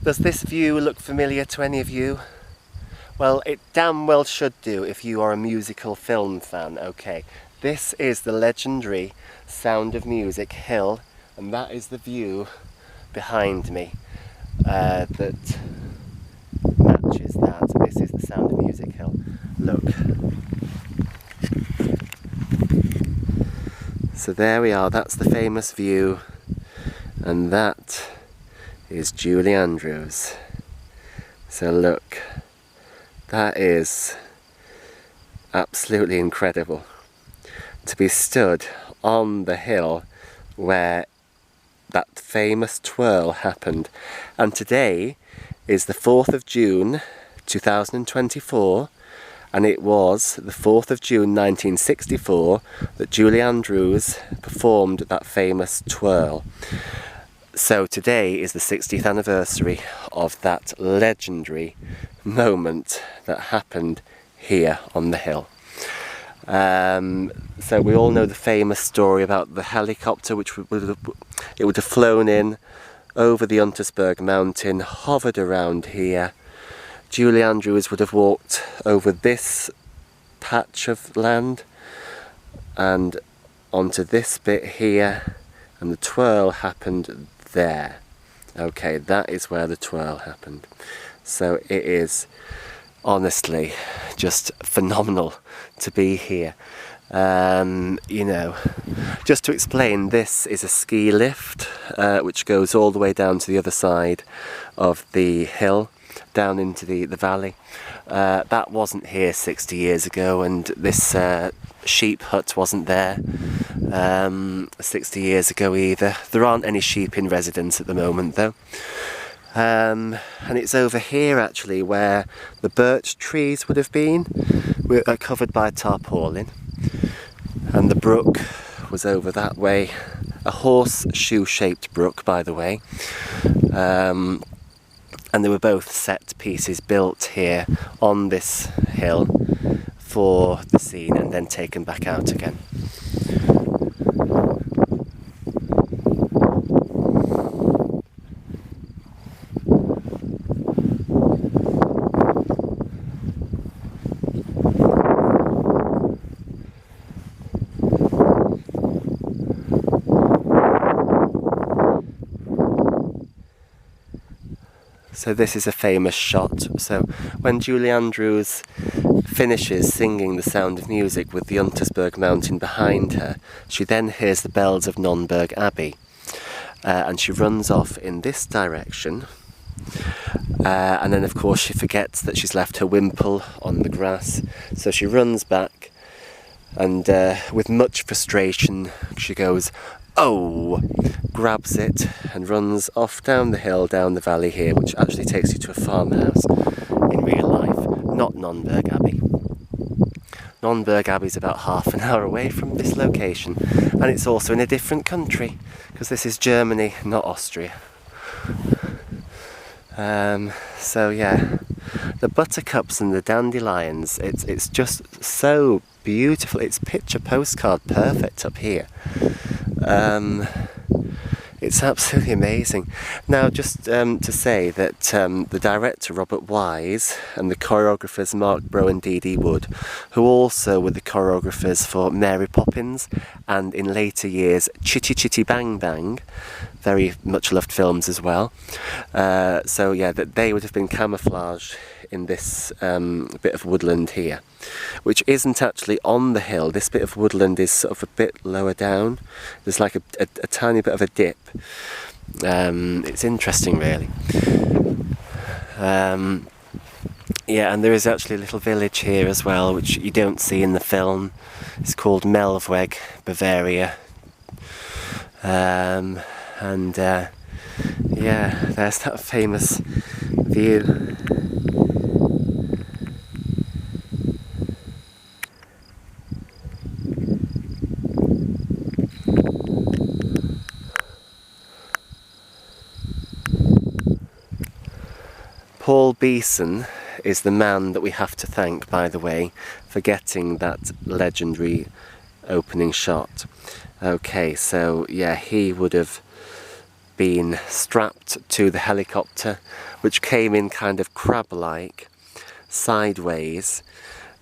Does this view look familiar to any of you? Well, it damn well should do if you are a musical film fan. Okay, this is the legendary Sound of Music hill, and that is the view behind me that matches that. This is the Sound of Music hill. Look. So there we are, that's the famous view, and that is Julie Andrews. So look, that is absolutely incredible to be stood on the hill where that famous twirl happened. And today is the 4th of June 2024, and it was the 4th of June 1964 that Julie Andrews performed that famous twirl. So today is the 60th anniversary of that legendary moment that happened here on the hill. So we all know the famous story about the helicopter which would have flown in over the Untersberg mountain, hovered around here. Julie Andrews would have walked over this patch of land and onto this bit here, and the twirl happened there. Okay, that is where the twirl happened. So it is honestly just phenomenal to be here. You know, just to explain, this is a ski lift which goes all the way down to the other side of the hill, down into the valley. That wasn't here 60 years ago, and this sheep hut wasn't there 60 years ago either. There aren't any sheep in residence at the moment though. And it's over here actually where the birch trees would have been. We're covered by tarpaulin, and the brook was over that way, a horseshoe shaped brook by the way. And they were both set pieces built here on this hill for the scene and then taken back out again. So this is a famous shot. So when Julie Andrews finishes singing the Sound of Music with the Untersberg mountain behind her, she then hears the bells of Nonnberg Abbey, and she runs off in this direction, and then of course she forgets that she's left her wimple on the grass, so she runs back, and with much frustration she goes, "Oh!" grabs it and runs off down the hill, down the valley here, which actually takes you to a farmhouse in real life, not Nonnberg Abbey. Nonnberg Abbey is about half an hour away from this location, and it's also in a different country, because this is Germany, not Austria. So yeah, the buttercups and the dandelions, it's just so beautiful. It's picture postcard perfect up here. It's absolutely amazing. Now, just to say that the director Robert Wise and the choreographers Marc, Breaux and Peggy Wood, who also were the choreographers for Mary Poppins and in later years Chitty Chitty Bang Bang, very much loved films as well. So yeah, that they would have been camouflaged in this bit of woodland here, which isn't actually on the hill. This bit of woodland is sort of a bit lower down. There's like a tiny bit of a dip. It's interesting really. Yeah, and there is actually a little village here as well, which you don't see in the film. It's called Melvweg, Bavaria. And yeah, there's that famous view. Paul Beeson is the man that we have to thank, by the way, for getting that legendary opening shot. Okay, so yeah, he would have been strapped to the helicopter, which came in kind of crab-like, sideways,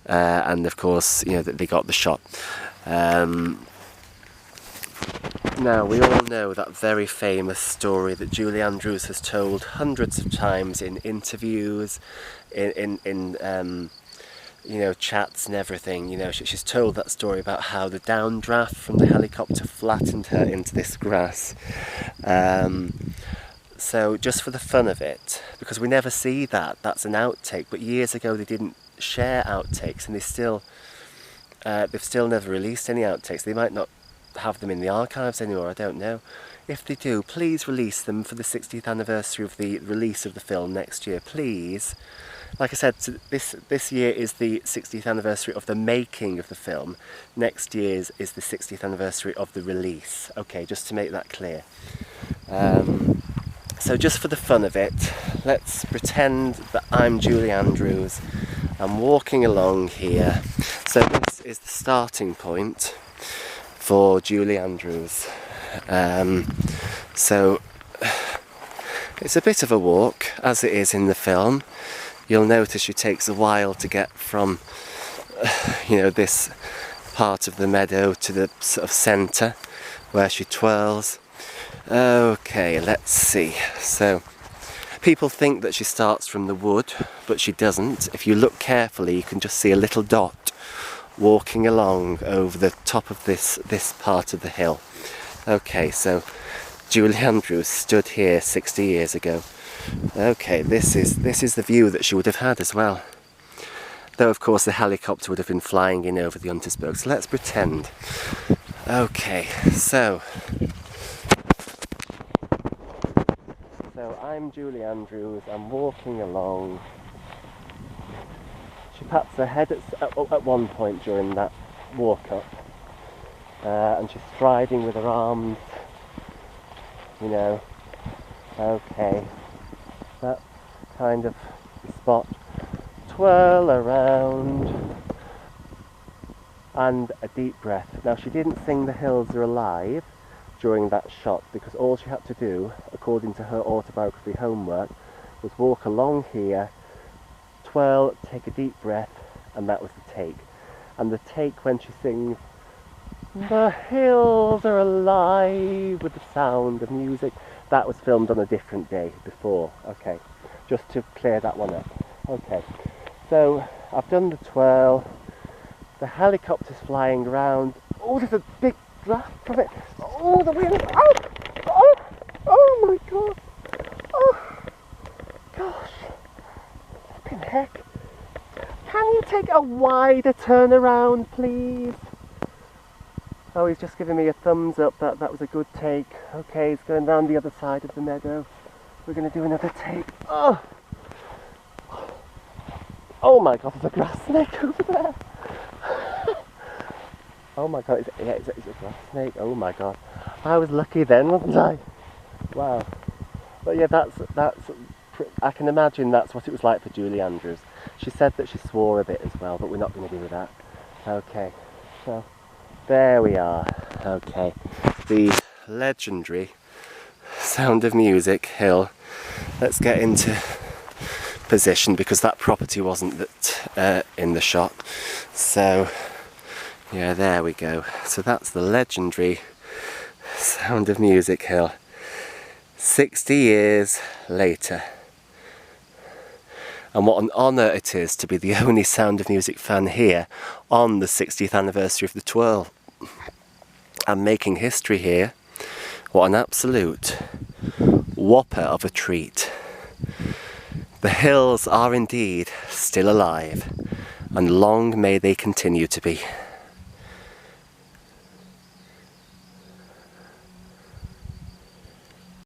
and of course, you know, that they got the shot. Now, we all know that very famous story that Julie Andrews has told hundreds of times in interviews, in you know, chats and everything. You know, she's told that story about how the downdraft from the helicopter flattened her into this grass. So just for the fun of it, because we never see that, that's an outtake, but years ago they didn't share outtakes, and they've still never released any outtakes. They might not have them in the archives anymore, I don't know. If they do, please release them for the 60th anniversary of the release of the film next year, please. Like I said, this year is the 60th anniversary of the making of the film. Next year's is the 60th anniversary of the release. Okay, just to make that clear. So just for the fun of it, let's pretend that I'm Julie Andrews. I'm walking along here. So this is the starting point for Julie Andrews. So it's a bit of a walk, as it is in the film. You'll notice she takes a while to get from, you know, this part of the meadow to the sort of centre where she twirls. Okay, let's see. So people think that she starts from the wood, but she doesn't. If you look carefully, you can just see a little dot walking along over the top of this part of the hill. Okay, so Julie Andrews stood here 60 years ago. Okay, this is the view that she would have had as well. Though of course the helicopter would have been flying in over the Untersberg, so let's pretend. Okay, so I'm Julie Andrews, I'm walking along. She pats her head at one point during that walk up, and she's striding with her arms, you know. Okay, that's kind of the spot. Twirl around, and a deep breath. Now, she didn't sing The Hills Are Alive during that shot, because all she had to do, according to her autobiography homework, was walk along here, twirl, take a deep breath, and that was the take. And the take when she sings The Hills Are Alive with the sound of music, that was filmed on a different day before. Okay, just to clear that one up. Okay, so I've done the twirl, the helicopter's flying around. Oh, there's a big draft from it. Oh, the wind. Oh my god. Oh gosh, flipping heck. Can you take a wider turnaround, please? Oh, he's just giving me a thumbs up. That was a good take. Okay, he's going round the other side of the meadow. We're going to do another take. Oh my god, there's a grass snake over there. Oh my god, it's a grass snake. Oh my god, I was lucky then, wasn't I? Wow. But yeah, that's I can imagine that's what it was like for Julie Andrews. She said that she swore a bit as well, but we're not going to do that. Okay, so there we are. Okay, the legendary Sound of Music hill. Let's get into position, because that property wasn't that in the shot. So yeah, there we go. So that's the legendary Sound of Music hill. 60 years later. And what an honour it is to be the only Sound of Music fan here on the 60th anniversary of the twirl. I'm making history here. What an absolute whopper of a treat. The hills are indeed still alive, and long may they continue to be.